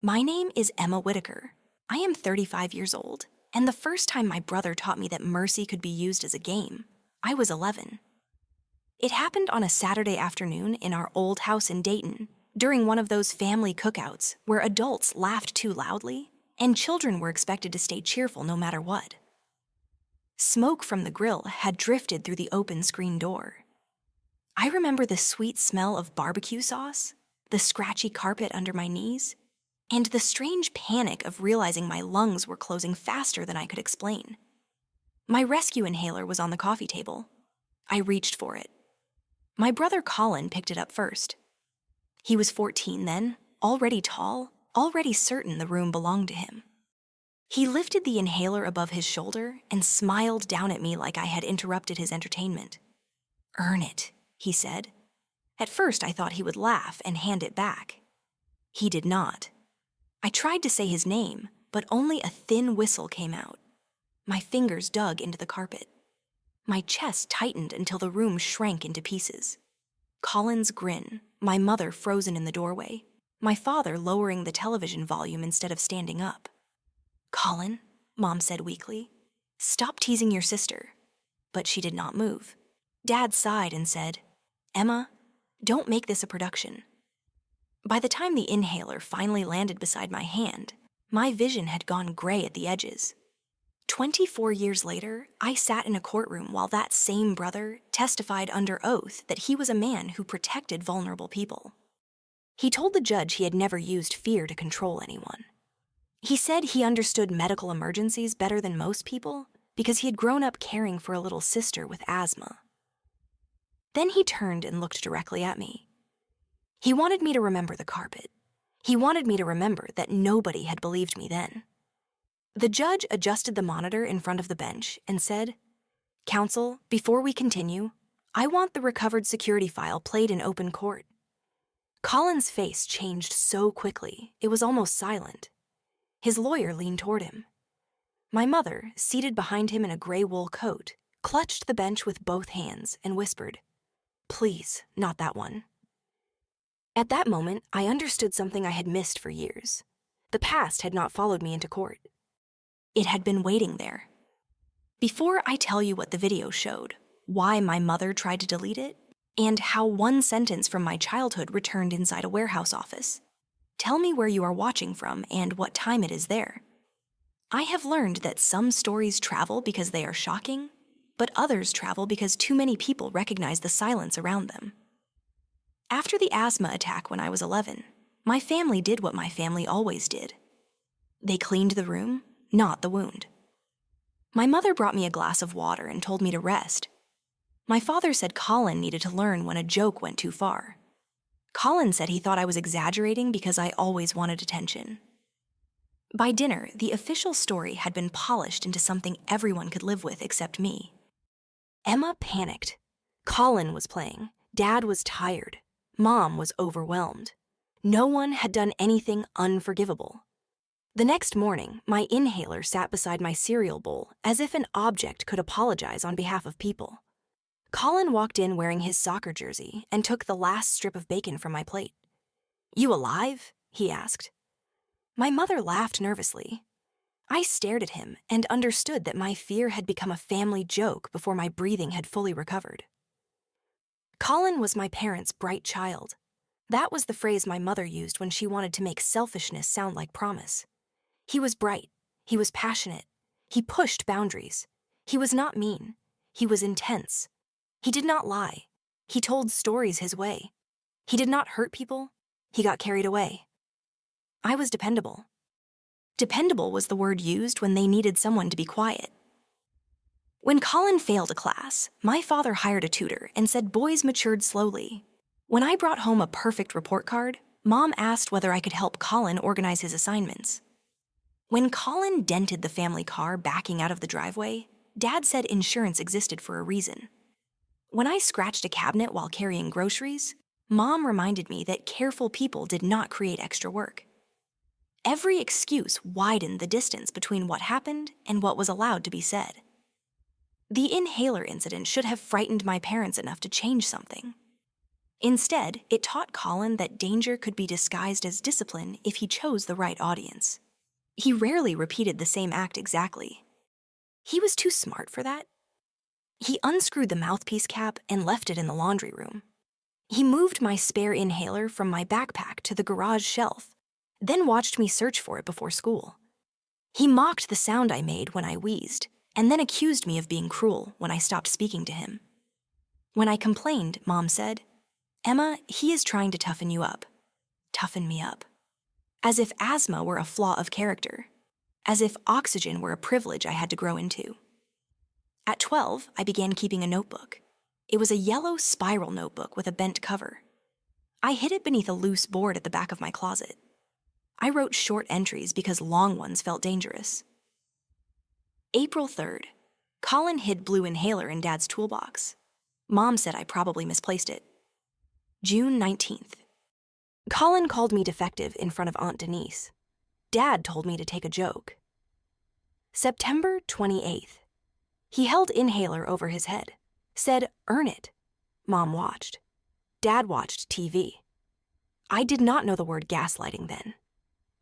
My name is Emma Whitaker. I am 35 years old, and the first time my brother taught me that mercy could be used as a game, I was 11. It happened on a Saturday afternoon in our old house in Dayton, during one of those family cookouts where adults laughed too loudly and children were expected to stay cheerful no matter what. Smoke from the grill had drifted through the open screen door. I remember the sweet smell of barbecue sauce, the scratchy carpet under my knees, and the strange panic of realizing my lungs were closing faster than I could explain. My rescue inhaler was on the coffee table. I reached for it. My brother Colin picked it up first. He was 14 then, already tall, already certain the room belonged to him. He lifted the inhaler above his shoulder and smiled down at me like I had interrupted his entertainment. "Earn it," he said. At first I thought he would laugh and hand it back. He did not. I tried to say his name, but only a thin whistle came out. My fingers dug into the carpet. My chest tightened until the room shrank into pieces. Colin's grin, my mother frozen in the doorway, my father lowering the television volume instead of standing up. "Colin," Mom said weakly, "stop teasing your sister." But she did not move. Dad sighed and said, "Emma, don't make this a production." By the time the inhaler finally landed beside my hand, my vision had gone gray at the edges. 24 years later, I sat in a courtroom while that same brother testified under oath that he was a man who protected vulnerable people. He told the judge he had never used fear to control anyone. He said he understood medical emergencies better than most people because he had grown up caring for a little sister with asthma. Then he turned and looked directly at me. He wanted me to remember the carpet. He wanted me to remember that nobody had believed me then. The judge adjusted the monitor in front of the bench and said, "Counsel, before we continue, I want the recovered security file played in open court." Colin's face changed so quickly, it was almost silent. His lawyer leaned toward him. My mother, seated behind him in a gray wool coat, clutched the bench with both hands and whispered, "Please, not that one." At that moment, I understood something I had missed for years. The past had not followed me into court. It had been waiting there. Before I tell you what the video showed, why my mother tried to delete it, and how one sentence from my childhood returned inside a warehouse office, tell me where you are watching from and what time it is there. I have learned that some stories travel because they are shocking, but others travel because too many people recognize the silence around them. After the asthma attack when I was 11, my family did what my family always did. They cleaned the room, not the wound. My mother brought me a glass of water and told me to rest. My father said Colin needed to learn when a joke went too far. Colin said he thought I was exaggerating because I always wanted attention. By dinner, the official story had been polished into something everyone could live with except me. Emma panicked. Colin was playing. Dad was tired. Mom was overwhelmed. No one had done anything unforgivable. The next morning, my inhaler sat beside my cereal bowl as if an object could apologize on behalf of people. Colin walked in wearing his soccer jersey and took the last strip of bacon from my plate. "You alive?" he asked. My mother laughed nervously. I stared at him and understood that my fear had become a family joke before my breathing had fully recovered. Colin was my parents' bright child. That was the phrase my mother used when she wanted to make selfishness sound like promise. He was bright. He was passionate. He pushed boundaries. He was not mean. He was intense. He did not lie. He told stories his way. He did not hurt people. He got carried away. I was dependable. Dependable was the word used when they needed someone to be quiet. When Colin failed a class, my father hired a tutor and said boys matured slowly. When I brought home a perfect report card, Mom asked whether I could help Colin organize his assignments. When Colin dented the family car backing out of the driveway, Dad said insurance existed for a reason. When I scratched a cabinet while carrying groceries, Mom reminded me that careful people did not create extra work. Every excuse widened the distance between what happened and what was allowed to be said. The inhaler incident should have frightened my parents enough to change something. Instead, it taught Colin that danger could be disguised as discipline if he chose the right audience. He rarely repeated the same act exactly. He was too smart for that. He unscrewed the mouthpiece cap and left it in the laundry room. He moved my spare inhaler from my backpack to the garage shelf, then watched me search for it before school. He mocked the sound I made when I wheezed, and then accused me of being cruel when I stopped speaking to him. When I complained, Mom said, "Emma, he is trying to toughen you up. Toughen me up." As if asthma were a flaw of character. As if oxygen were a privilege I had to grow into. At 12, I began keeping a notebook. It was a yellow spiral notebook with a bent cover. I hid it beneath a loose board at the back of my closet. I wrote short entries because long ones felt dangerous. April 3rd. Colin hid blue inhaler in Dad's toolbox. Mom said I probably misplaced it. June 19th. Colin called me defective in front of Aunt Denise. Dad told me to take a joke. September 28th. He held inhaler over his head. Said, "Earn it." Mom watched. Dad watched TV. I did not know the word gaslighting then.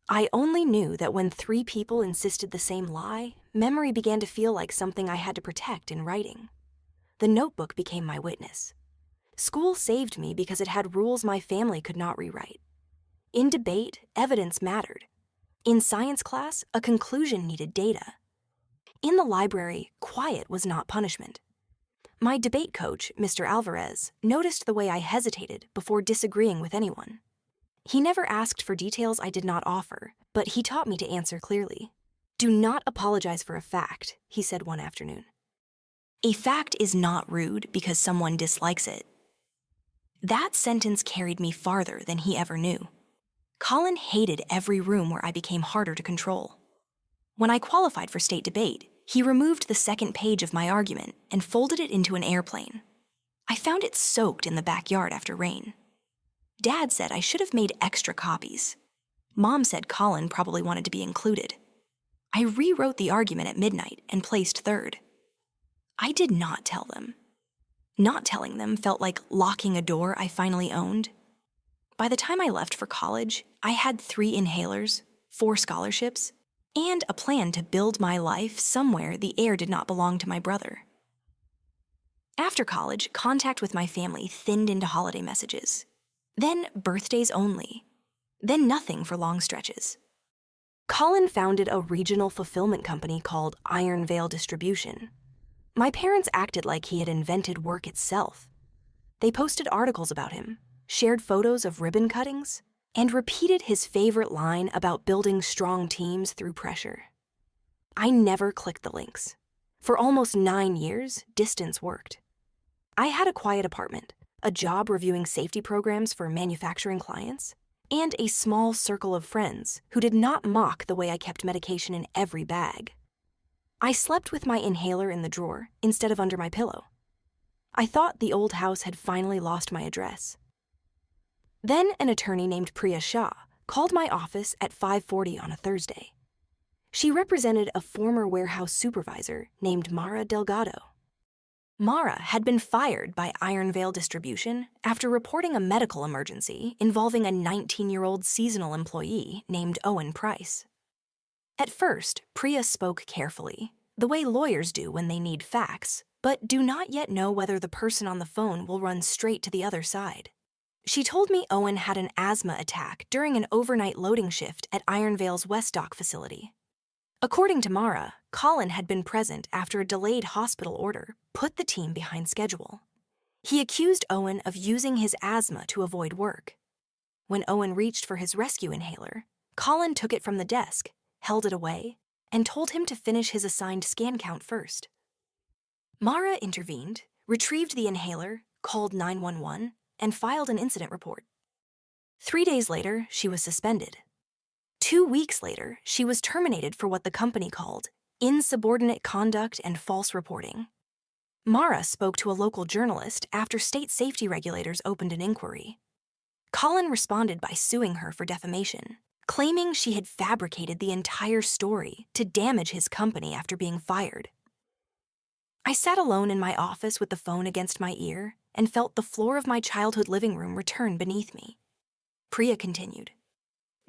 I only knew that when 3 people insisted the same lie, memory began to feel like something I had to protect in writing. The notebook became my witness. School saved me because it had rules my family could not rewrite. In debate, evidence mattered. In science class, a conclusion needed data. In the library, quiet was not punishment. My debate coach, Mr. Alvarez, noticed the way I hesitated before disagreeing with anyone. He never asked for details I did not offer, but he taught me to answer clearly. "Do not apologize for a fact," he said one afternoon. A fact is not rude because someone dislikes it. That sentence carried me farther than he ever knew. Colin hated every room where I became harder to control. When I qualified for state debate, he removed the second page of my argument and folded it into an airplane. I found it soaked in the backyard after rain. Dad said I should have made extra copies. Mom said Colin probably wanted to be included. I rewrote the argument at midnight and placed third. I did not tell them. Not telling them felt like locking a door I finally owned. By the time I left for college, I had 3 inhalers, 4 scholarships, and a plan to build my life somewhere the air did not belong to my brother. After college, contact with my family thinned into holiday messages. Then birthdays only. Then nothing for long stretches. Colin founded a regional fulfillment company called Iron Veil Distribution. My parents acted like he had invented work itself. They posted articles about him, shared photos of ribbon cuttings, and repeated his favorite line about building strong teams through pressure. I never clicked the links. For almost 9 years, distance worked. I had a quiet apartment, a job reviewing safety programs for manufacturing clients, and a small circle of friends who did not mock the way I kept medication in every bag. I slept with my inhaler in the drawer instead of under my pillow. I thought the old house had finally lost my address. Then an attorney named Priya Shah called my office at 5:40 on a Thursday. She represented a former warehouse supervisor named Mara Delgado. Mara had been fired by Iron Veil Distribution after reporting a medical emergency involving a 19-year-old seasonal employee named Owen Price. At first, Priya spoke carefully, the way lawyers do when they need facts, but do not yet know whether the person on the phone will run straight to the other side. She told me Owen had an asthma attack during an overnight loading shift at Iron Veil's West Dock facility. According to Mara, Colin had been present after a delayed hospital order put the team behind schedule. He accused Owen of using his asthma to avoid work. When Owen reached for his rescue inhaler, Colin took it from the desk, held it away, and told him to finish his assigned scan count first. Mara intervened, retrieved the inhaler, called 911, and filed an incident report. 3 days later, she was suspended. 2 weeks later, she was terminated for what the company called insubordinate conduct and false reporting. Mara spoke to a local journalist after state safety regulators opened an inquiry. Colin responded by suing her for defamation, claiming she had fabricated the entire story to damage his company after being fired. I sat alone in my office with the phone against my ear and felt the floor of my childhood living room return beneath me. Priya continued.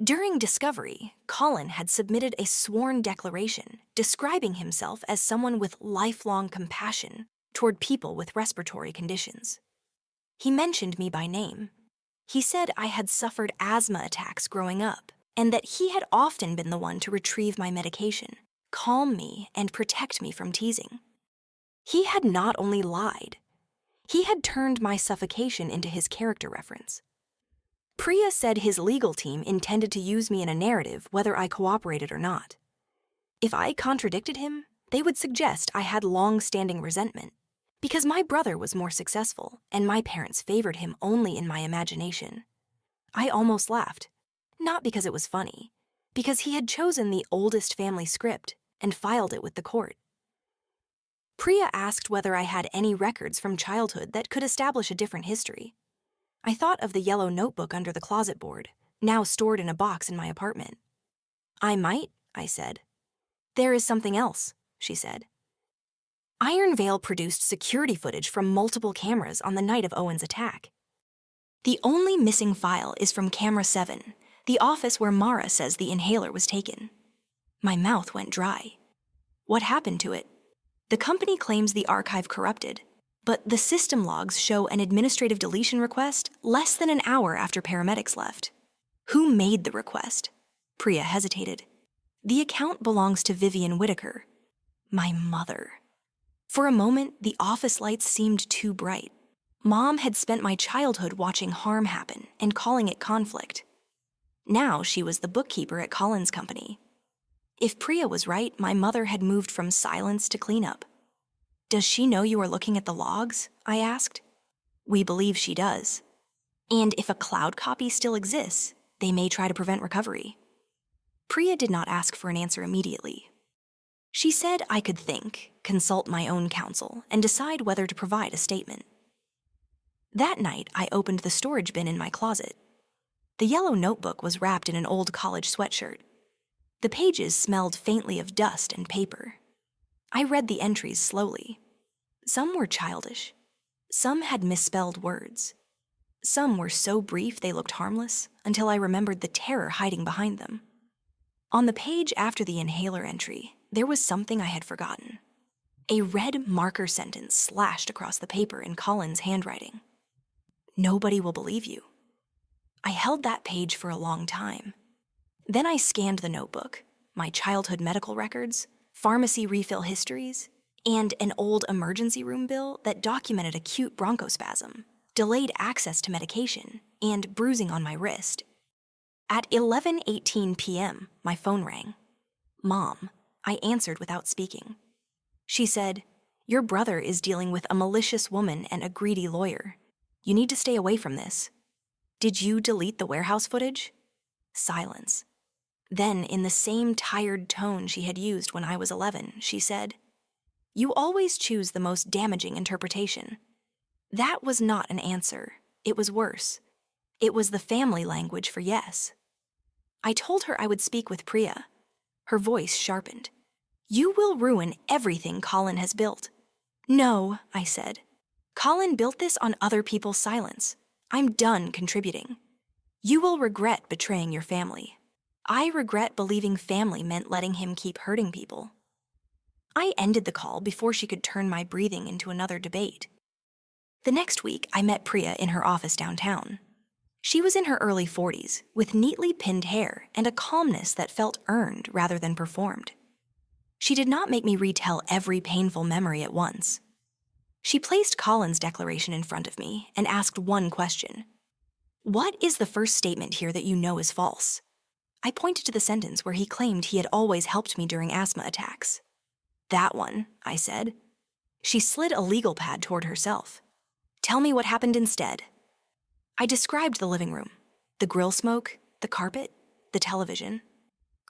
During discovery, Colin had submitted a sworn declaration describing himself as someone with lifelong compassion toward people with respiratory conditions. He mentioned me by name. He said I had suffered asthma attacks growing up and that he had often been the one to retrieve my medication, calm me, and protect me from teasing. He had not only lied, he had turned my suffocation into his character reference. Priya said his legal team intended to use me in a narrative whether I cooperated or not. If I contradicted him, they would suggest I had long-standing resentment, because my brother was more successful and my parents favored him only in my imagination. I almost laughed, not because it was funny, because he had chosen the oldest family script and filed it with the court. Priya asked whether I had any records from childhood that could establish a different history. I thought of the yellow notebook under the closet board, now stored in a box in my apartment. I might, I said. There is something else, she said. Iron Veil produced security footage from multiple cameras on the night of Owen's attack. The only missing file is from camera 7, the office where Mara says the inhaler was taken. My mouth went dry. What happened to it? The company claims the archive corrupted, but the system logs show an administrative deletion request less than an hour after paramedics left. Who made the request? Priya hesitated. The account belongs to Vivian Whitaker, my mother. For a moment, the office lights seemed too bright. Mom had spent my childhood watching harm happen and calling it conflict. Now she was the bookkeeper at Colin's company. If Priya was right, my mother had moved from silence to cleanup. Does she know you are looking at the logs? I asked. We believe she does. And if a cloud copy still exists, they may try to prevent recovery. Priya did not ask for an answer immediately. She said I could think, consult my own counsel, and decide whether to provide a statement. That night, I opened the storage bin in my closet. The yellow notebook was wrapped in an old college sweatshirt. The pages smelled faintly of dust and paper. I read the entries slowly. Some were childish. Some had misspelled words. Some were so brief they looked harmless until I remembered the terror hiding behind them. On the page after the inhaler entry, there was something I had forgotten. A red marker sentence slashed across the paper in Colin's handwriting. Nobody will believe you. I held that page for a long time. Then I scanned the notebook, my childhood medical records, pharmacy refill histories, and an old emergency room bill that documented acute bronchospasm, delayed access to medication, and bruising on my wrist. At 11:18 p.m., my phone rang. Mom, I answered without speaking. She said, "Your brother is dealing with a malicious woman and a greedy lawyer. You need to stay away from this. Did you delete the warehouse footage?" Silence. Then, in the same tired tone she had used when I was 11, she said, "You always choose the most damaging interpretation." That was not an answer. It was worse. It was the family language for yes. I told her I would speak with Priya. Her voice sharpened. "You will ruin everything Colin has built." "No," I said. "Colin built this on other people's silence. I'm done contributing. You will regret betraying your family. I regret believing family meant letting him keep hurting people." I ended the call before she could turn my breathing into another debate. The next week, I met Priya in her office downtown. She was in her early 40s, with neatly pinned hair and a calmness that felt earned rather than performed. She did not make me retell every painful memory at once. She placed Colin's declaration in front of me and asked one question. "What is the first statement here that you know is false?" I pointed to the sentence where he claimed he had always helped me during asthma attacks. "That one," I said. She slid a legal pad toward herself. "Tell me what happened instead." I described the living room, the grill smoke, the carpet, the television.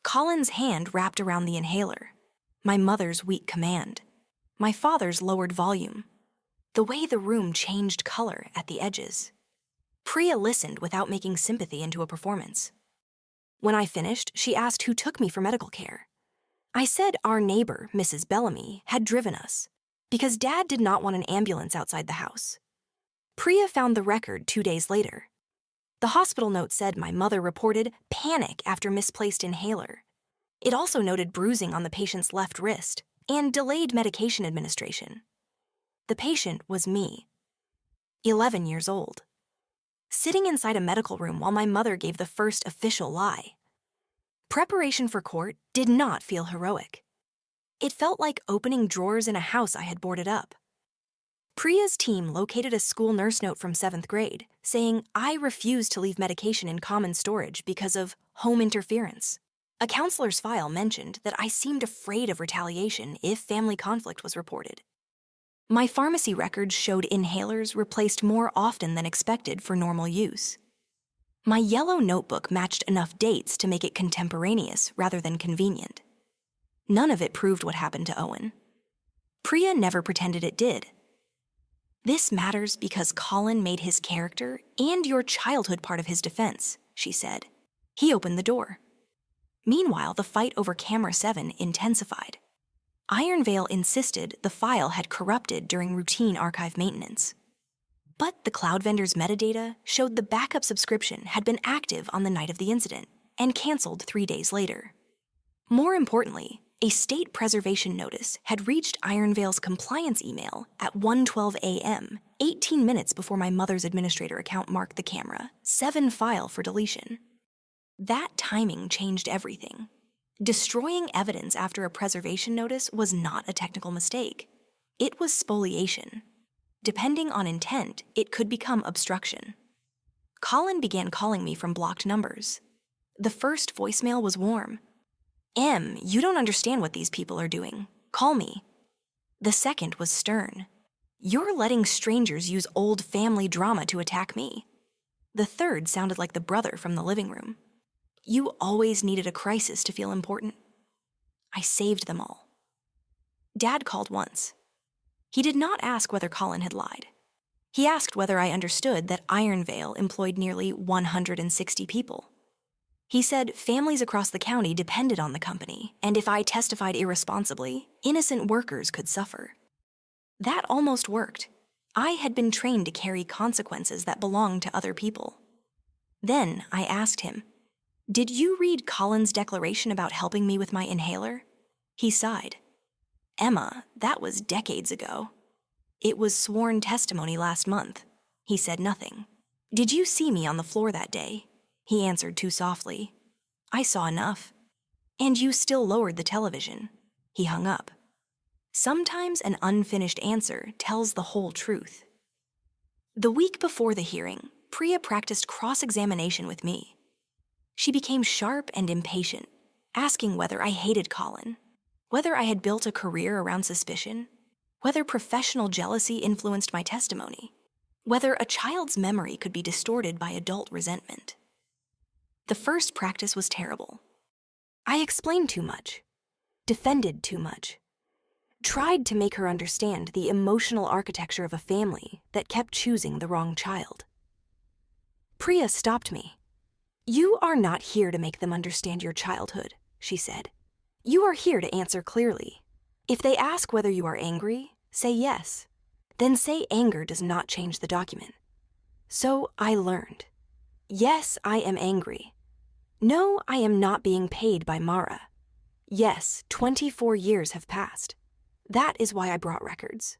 Colin's hand wrapped around the inhaler, my mother's weak command, my father's lowered volume, the way the room changed color at the edges. Priya listened without making sympathy into a performance. When I finished, she asked who took me for medical care. I said our neighbor, Mrs. Bellamy, had driven us. because Dad did not want an ambulance outside the house. Priya found the record 2 days later. The hospital note said my mother reported panic after misplaced inhaler. It also noted bruising on the patient's left wrist and delayed medication administration. The patient was me, 11 years old, sitting inside a medical room while my mother gave the first official lie. Preparation for court did not feel heroic. It felt like opening drawers in a house I had boarded up. Priya's team located a school nurse note from 7th grade saying I refused to leave medication in common storage because of home interference. A counselor's file mentioned that I seemed afraid of retaliation if family conflict was reported. My pharmacy records showed inhalers replaced more often than expected for normal use. My yellow notebook matched enough dates to make it contemporaneous rather than convenient. None of it proved what happened to Owen. Priya never pretended it did. This matters because Colin made his character and your childhood part of his defense, she said. He opened the door. Meanwhile, the fight over camera 7 intensified. Ironvale insisted the file had corrupted during routine archive maintenance. But the cloud vendor's metadata showed the backup subscription had been active on the night of the incident and canceled 3 days later. More importantly, a state preservation notice had reached Ironvale's compliance email at 1:12 a.m., 18 minutes before my mother's administrator account marked the camera 7 file for deletion. That timing changed everything. Destroying evidence after a preservation notice was not a technical mistake. It was spoliation. Depending on intent, it could become obstruction. Colin began calling me from blocked numbers. The first voicemail was warm. You don't understand what these people are doing. Call me. The second was stern. You're letting strangers use old family drama to attack me. The third sounded like the brother from the living room. You always needed a crisis to feel important. I saved them all. Dad called once. He did not ask whether Colin had lied. He asked whether I understood that Ironvale employed nearly 160 people. He said families across the county depended on the company, and if I testified irresponsibly, innocent workers could suffer. That almost worked. I had been trained to carry consequences that belonged to other people. Then I asked him, "Did you read Colin's declaration about helping me with my inhaler?" He sighed. "Emma, that was decades ago. It was sworn testimony last month." He said nothing. "Did you see me on the floor that day?" He answered too softly. "I saw enough." "And you still lowered the television." He hung up. Sometimes an unfinished answer tells the whole truth. The week before the hearing, Priya practiced cross-examination with me. She became sharp and impatient, asking whether I hated Colin, whether I had built a career around suspicion, whether professional jealousy influenced my testimony, whether a child's memory could be distorted by adult resentment. The first practice was terrible. I explained too much, defended too much, tried to make her understand the emotional architecture of a family that kept choosing the wrong child. Priya stopped me. "You are not here to make them understand your childhood," she said. "You are here to answer clearly. If they ask whether you are angry, say yes. Then say anger does not change the document." So I learned. Yes, I am angry. No, I am not being paid by Mara. Yes, 24 years have passed. That is why I brought records.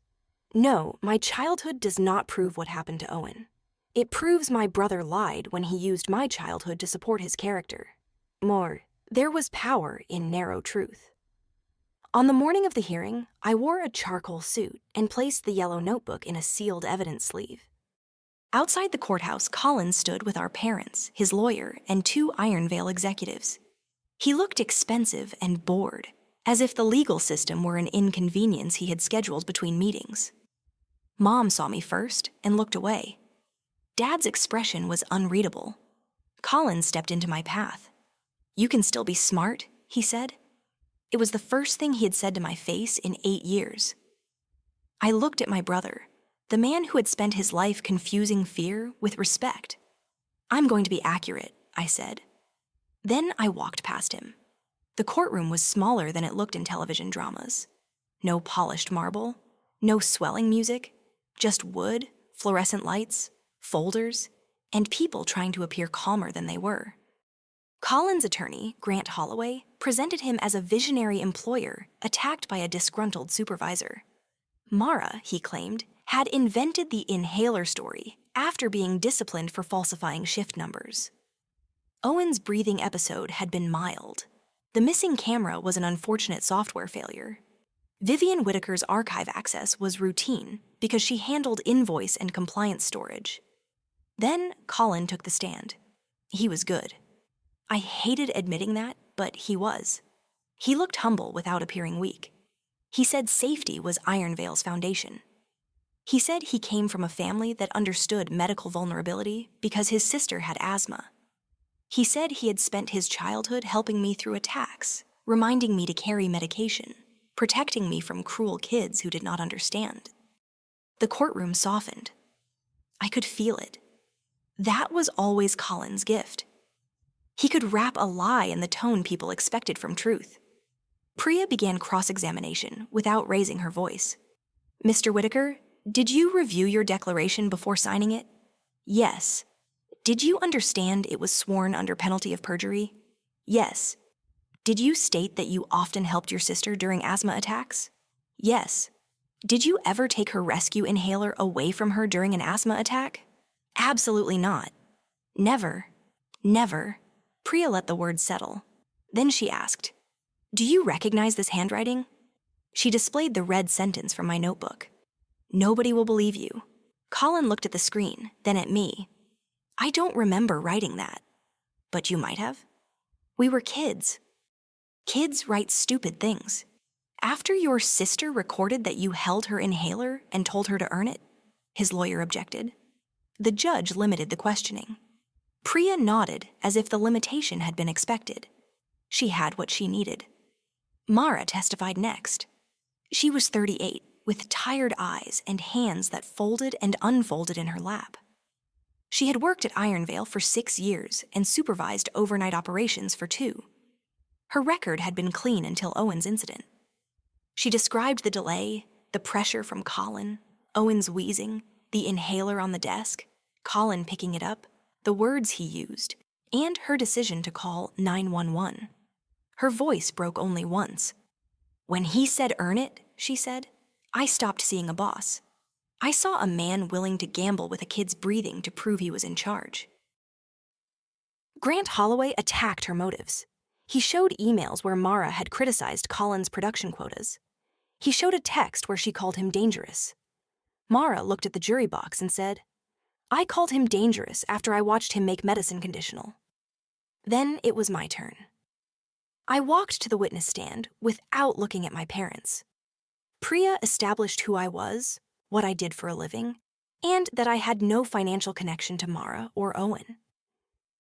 No, my childhood does not prove what happened to Owen. It proves my brother lied when he used my childhood to support his character. More, there was power in narrow truth. On the morning of the hearing, I wore a charcoal suit and placed the yellow notebook in a sealed evidence sleeve. Outside the courthouse, Colin stood with our parents, his lawyer, and 2 Ironvale executives. He looked expensive and bored, as if the legal system were an inconvenience he had scheduled between meetings. Mom saw me first and looked away. Dad's expression was unreadable. Colin stepped into my path. "You can still be smart," he said. It was the first thing he had said to my face in 8 years. I looked at my brother, the man who had spent his life confusing fear with respect. "I'm going to be accurate," I said. Then I walked past him. The courtroom was smaller than it looked in television dramas. No polished marble, No swelling music, just wood, fluorescent lights, folders, and people trying to appear calmer than they were. Colin's attorney, Grant Holloway, presented him as a visionary employer attacked by a disgruntled supervisor. Mara, he claimed, had invented the inhaler story after being disciplined for falsifying shift numbers. Owen's breathing episode had been mild. The missing camera was an unfortunate software failure. Vivian Whitaker's archive access was routine because she handled invoice and compliance storage. Then Colin took the stand. He was good. I hated admitting that, but he was. He looked humble without appearing weak. He said safety was Iron Vale's foundation. He said he came from a family that understood medical vulnerability because his sister had asthma. He said he had spent his childhood helping me through attacks, reminding me to carry medication, protecting me from cruel kids who did not understand. The courtroom softened. I could feel it. That was always Colin's gift. He could wrap a lie in the tone people expected from truth. Priya began cross-examination without raising her voice. Mr. Whitaker, did you review your declaration before signing it? Yes. Did you understand it was sworn under penalty of perjury? Yes. Did you state that you often helped your sister during asthma attacks? Yes. Did you ever take her rescue inhaler away from her during an asthma attack? Absolutely not. Never. Never. Priya let the words settle. Then she asked, "Do you recognize this handwriting?" She displayed the red sentence from my notebook. "Nobody will believe you." Colin looked at the screen, then at me. "I don't remember writing that." "But you might have." "We were kids." "Kids write stupid things. After your sister recorded that you held her inhaler and told her to earn it?" His lawyer objected. The judge limited the questioning. Priya nodded as if the limitation had been expected. She had what she needed. Mara testified next. She was 38, with tired eyes and hands that folded and unfolded in her lap. She had worked at Iron Vale for 6 years and supervised overnight operations for 2. Her record had been clean until Owen's incident. She described the delay, the pressure from Colin, Owen's wheezing, the inhaler on the desk, Colin picking it up, the words he used, and her decision to call 911. Her voice broke only once. "When he said earn it," she said, "I stopped seeing a boss. I saw a man willing to gamble with a kid's breathing to prove he was in charge." Grant Holloway attacked her motives. He showed emails where Mara had criticized Colin's production quotas. He showed a text where she called him dangerous. Mara looked at the jury box and said, "I called him dangerous after I watched him make medicine conditional." Then it was my turn. I walked to the witness stand without looking at my parents. Priya established who I was, what I did for a living, and that I had no financial connection to Mara or Owen.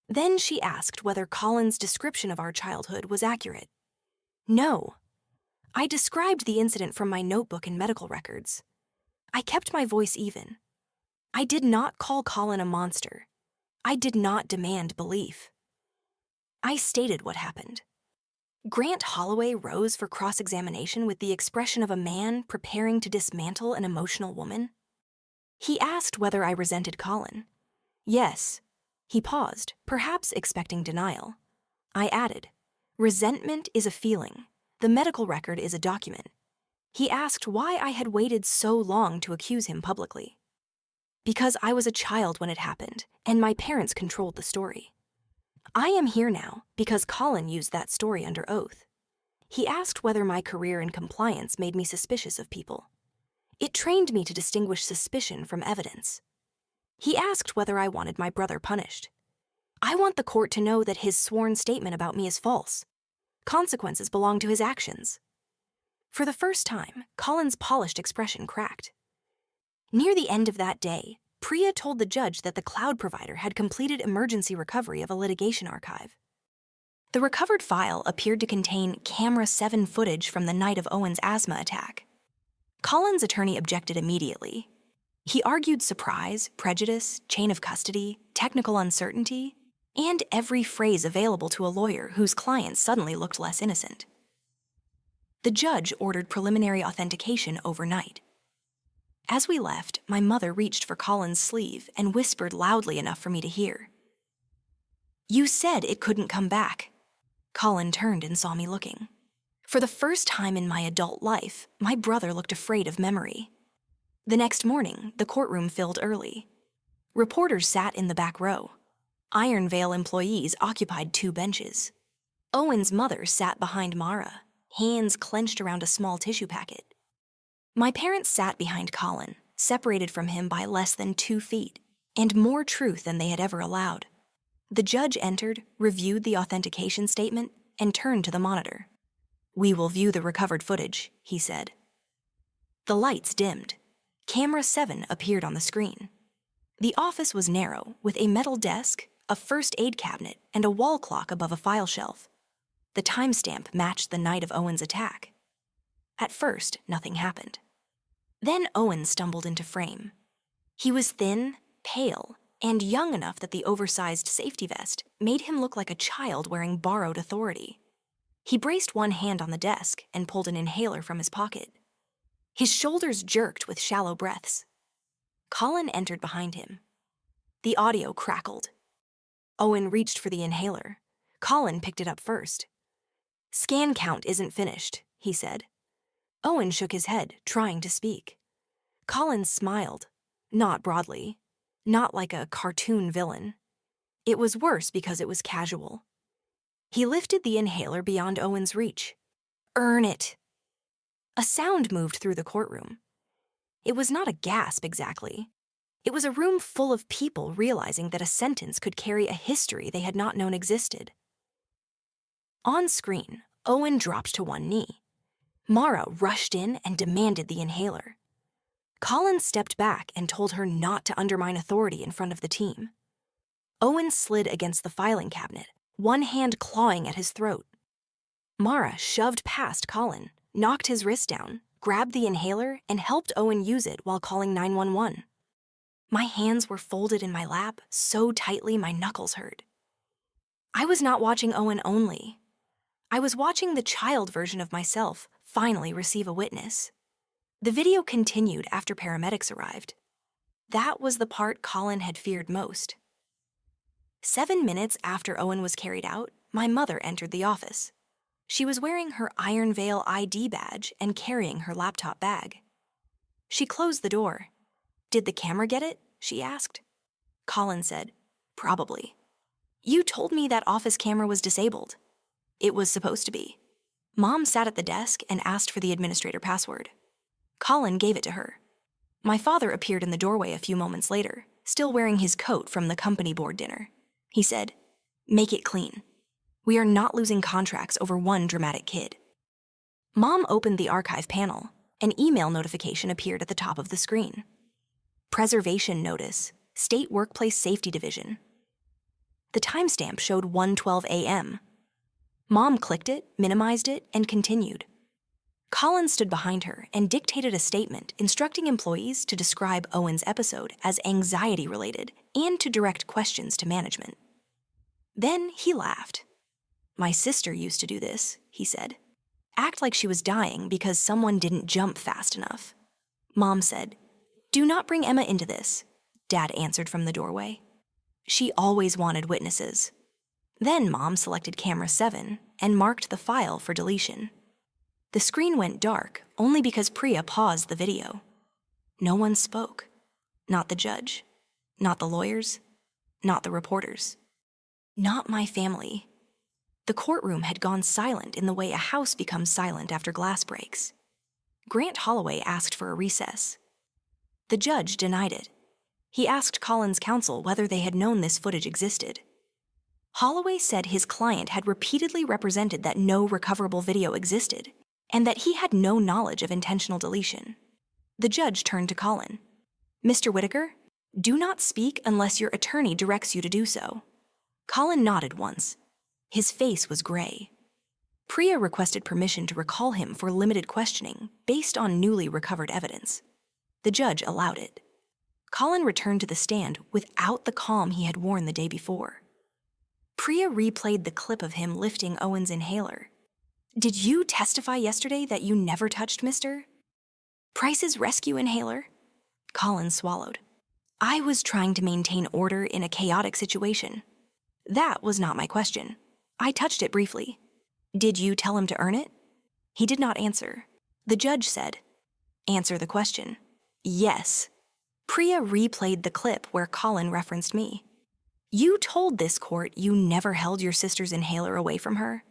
Then she asked whether Colin's description of our childhood was accurate. No. I described the incident from my notebook and medical records. I kept my voice even. I did not call Colin a monster. I did not demand belief. I stated what happened. Grant Holloway rose for cross-examination with the expression of a man preparing to dismantle an emotional woman. He asked whether I resented Colin. Yes. He paused, perhaps expecting denial. I added, "Resentment is a feeling. The medical record is a document." He asked why I had waited so long to accuse him publicly. Because I was a child when it happened, and my parents controlled the story. I am here now because Colin used that story under oath. He asked whether my career in compliance made me suspicious of people. It trained me to distinguish suspicion from evidence. He asked whether I wanted my brother punished. I want the court to know that his sworn statement about me is false. Consequences belong to his actions. For the first time, Colin's polished expression cracked. Near the end of that day, Priya told the judge that the cloud provider had completed emergency recovery of a litigation archive. The recovered file appeared to contain camera 7 footage from the night of Owen's asthma attack. Colin's attorney objected immediately. He argued surprise, prejudice, chain of custody, technical uncertainty, and every phrase available to a lawyer whose client suddenly looked less innocent. The judge ordered preliminary authentication overnight. As we left, my mother reached for Colin's sleeve and whispered loudly enough for me to hear. "You said it couldn't come back." Colin turned and saw me looking. For the first time in my adult life, my brother looked afraid of memory. The next morning, the courtroom filled early. Reporters sat in the back row. Iron Vale employees occupied 2 benches. Owen's mother sat behind Mara, hands clenched around a small tissue packet. My parents sat behind Colin, separated from him by less than 2 feet, and more truth than they had ever allowed. The judge entered, reviewed the authentication statement, and turned to the monitor. "We will view the recovered footage," he said. The lights dimmed. Camera 7 appeared on the screen. The office was narrow, with a metal desk, a first aid cabinet, and a wall clock above a file shelf. The timestamp matched the night of Owen's attack. At first, nothing happened. Then Owen stumbled into frame. He was thin, pale, and young enough that the oversized safety vest made him look like a child wearing borrowed authority. He braced one hand on the desk and pulled an inhaler from his pocket. His shoulders jerked with shallow breaths. Colin entered behind him. The audio crackled. Owen reached for the inhaler. Colin picked it up first. "Scan count isn't finished," he said. Owen shook his head, trying to speak. Colin smiled, not broadly, not like a cartoon villain. It was worse because it was casual. He lifted the inhaler beyond Owen's reach. "Earn it." A sound moved through the courtroom. It was not a gasp exactly. It was a room full of people realizing that a sentence could carry a history they had not known existed. On screen, Owen dropped to one knee. Mara rushed in and demanded the inhaler. Colin stepped back and told her not to undermine authority in front of the team. Owen slid against the filing cabinet, one hand clawing at his throat. Mara shoved past Colin, knocked his wrist down, grabbed the inhaler, and helped Owen use it while calling 911. My hands were folded in my lap so tightly my knuckles hurt. I was not watching Owen only. I was watching the child version of myself finally receive a witness. The video continued after paramedics arrived. That was the part Colin had feared most. 7 minutes after Owen was carried out, my mother entered the office. She was wearing her Iron Vale ID badge and carrying her laptop bag. She closed the door. "Did the camera get it?" she asked. Colin said, "Probably. You told me that office camera was disabled." "It was supposed to be." Mom sat at the desk and asked for the administrator password. Colin gave it to her. My father appeared in the doorway a few moments later, still wearing his coat from the company board dinner. He said, "Make it clean. We are not losing contracts over one dramatic kid." Mom opened the archive panel. An email notification appeared at the top of the screen. "Preservation notice, State Workplace Safety Division." The timestamp showed 1:12 a.m. Mom clicked it, minimized it, and continued. Colin stood behind her and dictated a statement instructing employees to describe Owen's episode as anxiety-related and to direct questions to management. Then he laughed. "My sister used to do this," he said. "Act like she was dying because someone didn't jump fast enough." Mom said, "Do not bring Emma into this," Dad answered from the doorway. She always wanted witnesses. Then Mom selected camera 7 and marked the file for deletion. The screen went dark only because Priya paused the video. No one spoke. Not the judge. Not the lawyers. Not the reporters. Not my family. The courtroom had gone silent in the way a house becomes silent after glass breaks. Grant Holloway asked for a recess. The judge denied it. He asked Colin's counsel whether they had known this footage existed. Holloway said his client had repeatedly represented that no recoverable video existed, and that he had no knowledge of intentional deletion. The judge turned to Colin. "Mr. Whitaker, do not speak unless your attorney directs you to do so." Colin nodded once. His face was gray. Priya requested permission to recall him for limited questioning based on newly recovered evidence. The judge allowed it. Colin returned to the stand without the calm he had worn the day before. Priya replayed the clip of him lifting Owen's inhaler. "Did you testify yesterday that you never touched Mr. Price's rescue inhaler?" Colin swallowed. I was trying to maintain order in a chaotic situation. That was not my question. I touched it briefly. Did you tell him to earn it? He did not answer. The judge said, answer the question. Yes. Priya replayed the clip where Colin referenced me. You told this court you never held your sister's inhaler away from her.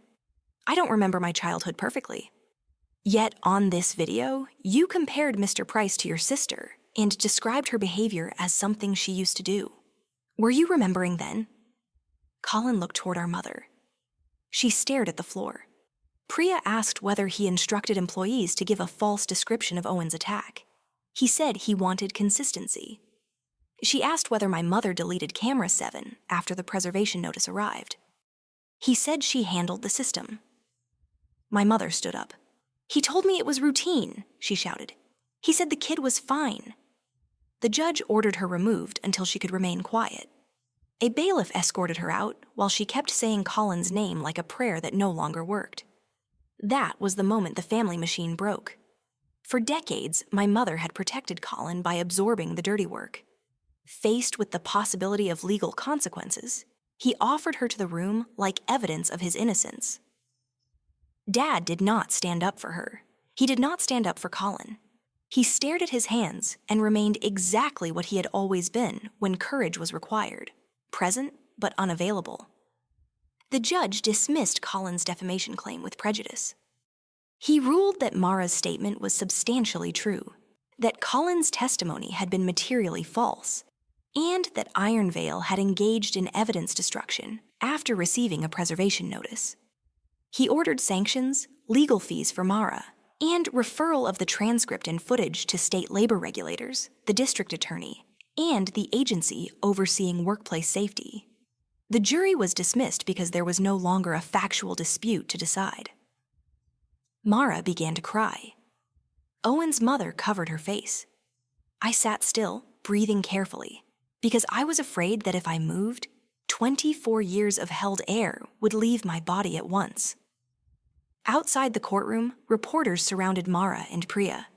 I don't remember my childhood perfectly. Yet on this video, you compared Mr. Price to your sister and described her behavior as something she used to do. Were you remembering then? Colin looked toward our mother. She stared at the floor. Priya asked whether he instructed employees to give a false description of Owen's attack. He said he wanted consistency. She asked whether my mother deleted camera 7 after the preservation notice arrived. He said she handled the system. My mother stood up. He told me it was routine, she shouted. He said the kid was fine. The judge ordered her removed until she could remain quiet. A bailiff escorted her out while she kept saying Colin's name like a prayer that no longer worked. That was the moment the family machine broke. For decades, my mother had protected Colin by absorbing the dirty work. Faced with the possibility of legal consequences, he offered her to the room like evidence of his innocence. Dad did not stand up for her. He did not stand up for Colin. He stared at his hands and remained exactly what he had always been when courage was required, present but unavailable. The judge dismissed Colin's defamation claim with prejudice. He ruled that Mara's statement was substantially true, that Colin's testimony had been materially false, and that Iron Veil had engaged in evidence destruction after receiving a preservation notice. He ordered sanctions, legal fees for Mara, and referral of the transcript and footage to state labor regulators, the district attorney, and the agency overseeing workplace safety. The jury was dismissed because there was no longer a factual dispute to decide. Mara began to cry. Owen's mother covered her face. I sat still, breathing carefully, because I was afraid that if I moved, 24 years of held air would leave my body at once. Outside the courtroom, reporters surrounded Mara and Priya.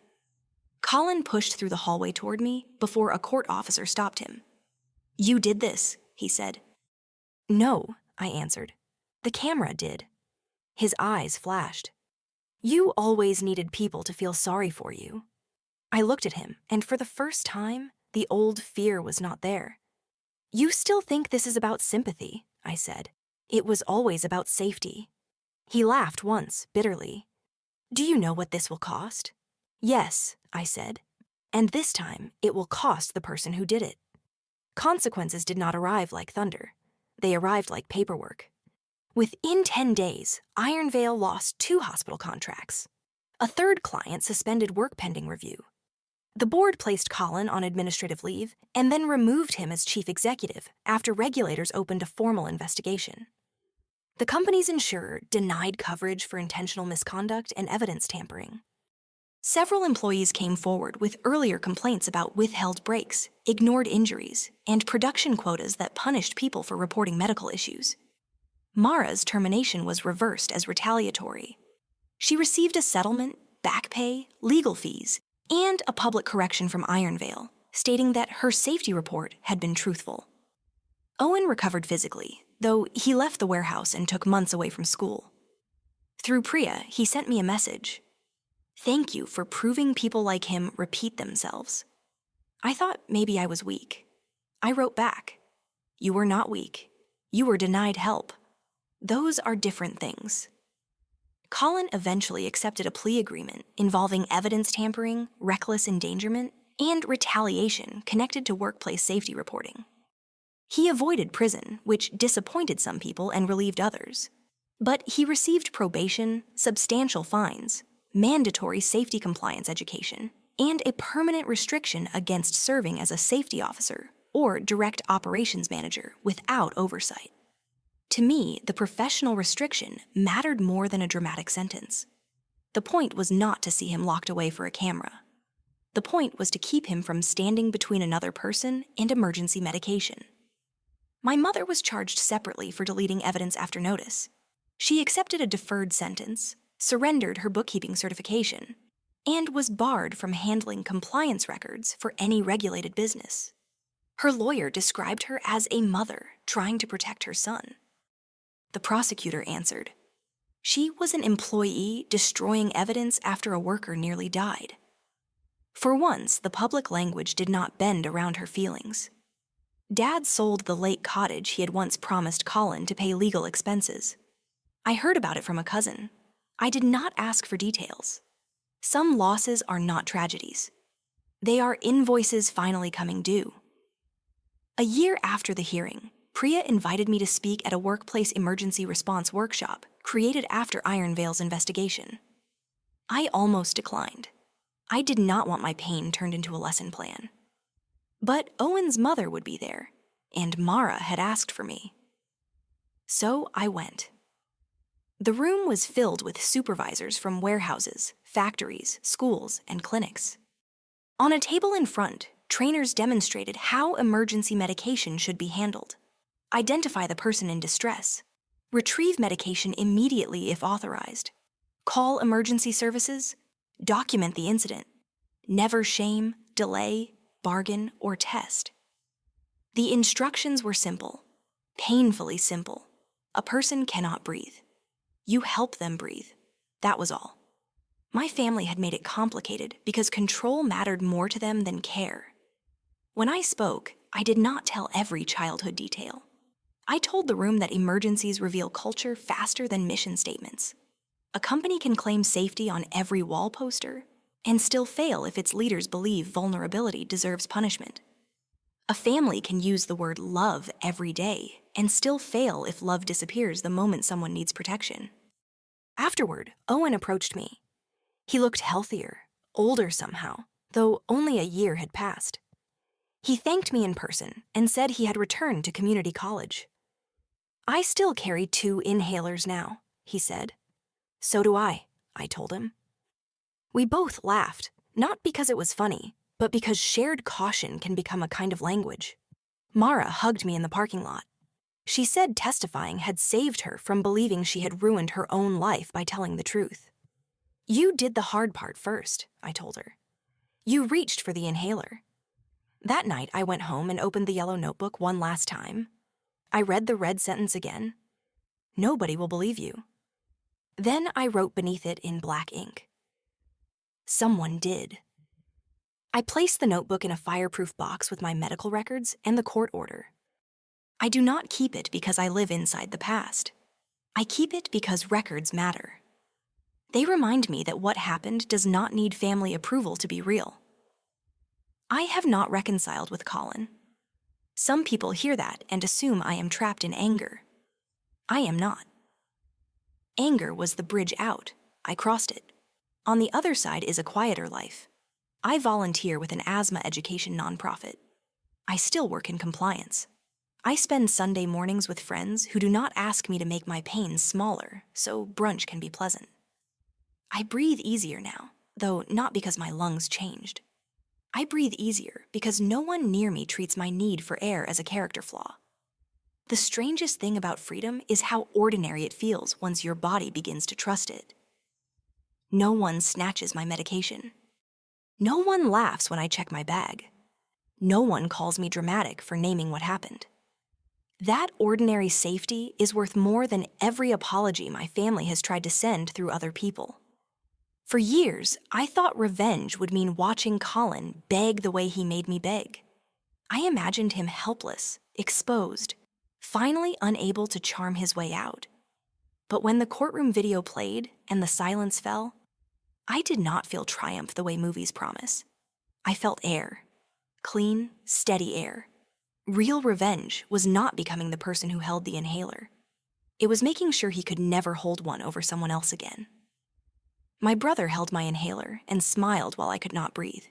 Colin pushed through the hallway toward me before a court officer stopped him. You did this, he said. No, I answered. The camera did. His eyes flashed. You always needed people to feel sorry for you. I looked at him, and for the first time, the old fear was not there. You still think this is about sympathy, I said. It was always about safety. He laughed once, bitterly. Do you know what this will cost? Yes, I said. And this time, it will cost the person who did it. Consequences did not arrive like thunder. They arrived like paperwork. Within 10 days, Iron Veil lost 2 hospital contracts. A third client suspended work pending review. The board placed Colin on administrative leave and then removed him as chief executive after regulators opened a formal investigation. The company's insurer denied coverage for intentional misconduct and evidence tampering. Several employees came forward with earlier complaints about withheld breaks, ignored injuries, and production quotas that punished people for reporting medical issues. Mara's termination was reversed as retaliatory. She received a settlement, back pay, legal fees, and a public correction from Iron Veil, stating that her safety report had been truthful. Owen recovered physically, though he left the warehouse and took months away from school. Through Priya, he sent me a message. Thank you for proving people like him repeat themselves. I thought maybe I was weak. I wrote back. You were not weak. You were denied help. Those are different things. Colin eventually accepted a plea agreement involving evidence tampering, reckless endangerment, and retaliation connected to workplace safety reporting. He avoided prison, which disappointed some people and relieved others. But he received probation, substantial fines, mandatory safety compliance education, and a permanent restriction against serving as a safety officer or direct operations manager without oversight. To me, the professional restriction mattered more than a dramatic sentence. The point was not to see him locked away for a camera. The point was to keep him from standing between another person and emergency medication. My mother was charged separately for deleting evidence after notice. She accepted a deferred sentence, surrendered her bookkeeping certification, and was barred from handling compliance records for any regulated business. Her lawyer described her as a mother trying to protect her son. The prosecutor answered, "She was an employee destroying evidence after a worker nearly died." For once, the public language did not bend around her feelings. Dad sold the lake cottage he had once promised Colin to pay legal expenses. I heard about it from a cousin. I did not ask for details. Some losses are not tragedies. They are invoices finally coming due. A year after the hearing, Priya invited me to speak at a workplace emergency response workshop created after Iron Vale's investigation. I almost declined. I did not want my pain turned into a lesson plan. But Owen's mother would be there, and Mara had asked for me. So I went. The room was filled with supervisors from warehouses, factories, schools, and clinics. On a table in front, trainers demonstrated how emergency medication should be handled. Identify the person in distress. Retrieve medication immediately if authorized. Call emergency services. Document the incident. Never shame, delay, bargain, or test. The instructions were simple, painfully simple. A person cannot breathe. You help them breathe. That was all. My family had made it complicated because control mattered more to them than care. When I spoke, I did not tell every childhood detail. I told the room that emergencies reveal culture faster than mission statements. A company can claim safety on every wall poster and still fail if its leaders believe vulnerability deserves punishment. A family can use the word love every day and still fail if love disappears the moment someone needs protection. Afterward, Owen approached me. He looked healthier, older somehow, though only a year had passed. He thanked me in person and said he had returned to community college. "I still carry 2 inhalers now," he said. "So do I told him. We both laughed, not because it was funny, but because shared caution can become a kind of language. Mara hugged me in the parking lot. She said testifying had saved her from believing she had ruined her own life by telling the truth. "You did the hard part first," I told her. "You reached for the inhaler." That night, I went home and opened the yellow notebook one last time. I read the red sentence again. "Nobody will believe you." Then I wrote beneath it in black ink. Someone did. I placed the notebook in a fireproof box with my medical records and the court order. I do not keep it because I live inside the past. I keep it because records matter. They remind me that what happened does not need family approval to be real. I have not reconciled with Colin. Some people hear that and assume I am trapped in anger. I am not. Anger was the bridge out. I crossed it. On the other side is a quieter life. I volunteer with an asthma education nonprofit. I still work in compliance. I spend Sunday mornings with friends who do not ask me to make my pain smaller, so brunch can be pleasant. I breathe easier now, though not because my lungs changed. I breathe easier because no one near me treats my need for air as a character flaw. The strangest thing about freedom is how ordinary it feels once your body begins to trust it. No one snatches my medication. No one laughs when I check my bag. No one calls me dramatic for naming what happened. That ordinary safety is worth more than every apology my family has tried to send through other people. For years, I thought revenge would mean watching Colin beg the way he made me beg. I imagined him helpless, exposed, finally unable to charm his way out. But when the courtroom video played and the silence fell, I did not feel triumph the way movies promise. I felt air. Clean, steady air. Real revenge was not becoming the person who held the inhaler. It was making sure he could never hold one over someone else again. My brother held my inhaler and smiled while I could not breathe.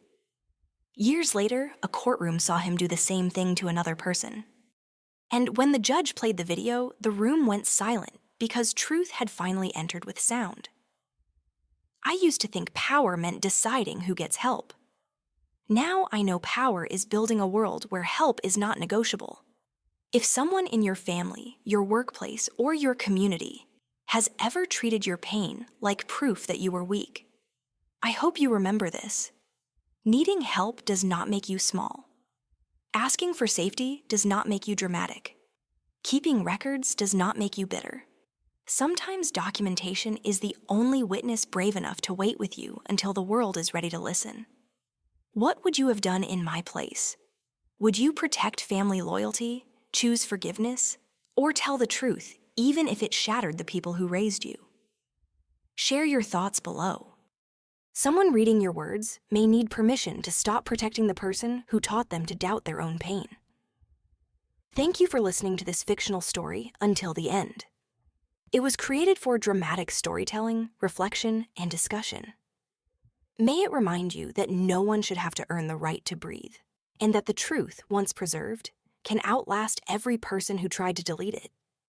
Years later, a courtroom saw him do the same thing to another person. And when the judge played the video, the room went silent because truth had finally entered with sound. I used to think power meant deciding who gets help. Now I know power is building a world where help is not negotiable. If someone in your family, your workplace, or your community has ever treated your pain like proof that you were weak, I hope you remember this. Needing help does not make you small. Asking for safety does not make you dramatic. Keeping records does not make you bitter. Sometimes documentation is the only witness brave enough to wait with you until the world is ready to listen. What would you have done in my place? Would you protect family loyalty, choose forgiveness, or tell the truth even if it shattered the people who raised you? Share your thoughts below. Someone reading your words may need permission to stop protecting the person who taught them to doubt their own pain. Thank you for listening to this fictional story until the end. It was created for dramatic storytelling, reflection, and discussion. May it remind you that no one should have to earn the right to breathe, and that the truth, once preserved, can outlast every person who tried to delete it.